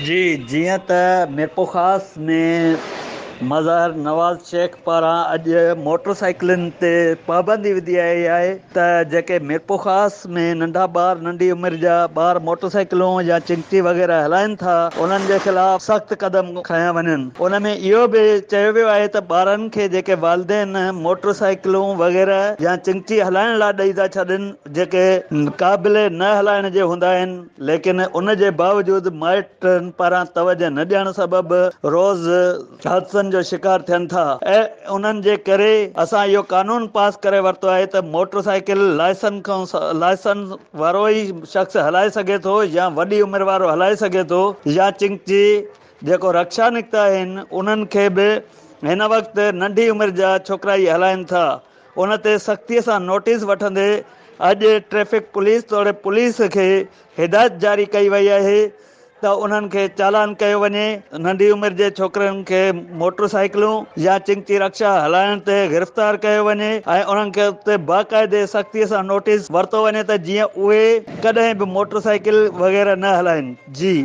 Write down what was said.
जी, जीअं त मिरपो ख़ास में मज़हर नवाज़ शेख पारां अॼु मोटरसाइकिलुनि ते पाबंदी विधी आहे त जेके मिरपो ख़ास में नंढा ॿार नंढी उमिरि जा ॿार मोटरसाइकिलूं या चिंटी वग़ैरह हलाइनि था उन्हनि जे ख़िलाफ़ सख़्तु क़दम खयां वञनि। उन में इहो बि चयो वियो आहे त ॿारनि खे जेके वालदेन मोटरसाइकिलूं वग़ैरह या चिंटी हलाइण लाइ ॾेई था छॾनि जेके क़ाबिल न हलाइण जे हूंदा आहिनि, लेकिन उन जे बावजूदि माइटनि पारां तवजह न ॾियण सबबि रोज़ हादसनि जो शिकार थियनि था ऐं उन्हनि जे करे असां इहो कानून पास करे वरितो आहे त मोटरसाइकिल लाइसेंस वारो ई शख़्स हलाए सघे थो या वॾी उमिरि वारो हलाए सघे थो या चिंची जेको रक्षा निकिता आहिनि उन्हनि खे बि हिन वक़्तु नंढी उमिरि जा छोकिरा ई हलाइनि था। उन ते सख़्तीअ सां नोटिस वठंदे अॼु ट्रैफिक पुलिस तौरु पुलिस खे हिदायत जारी कई वई आहे त उन्हनि खे चालान कयो वञे। नंढी उमिरि जे छोकिरनि खे मोटरसाइकिलूं या चिंची रक्षा हलाइण ते गिरफ़्तार कयो वञे ऐं उन्हनि खे उते बाक़ाइदे सख़्तीअ सां नोटिस वरितो वञे त जीअं उहे कॾहिं बि मोटरसाइकिल वग़ैरह न हलाइनि। जी।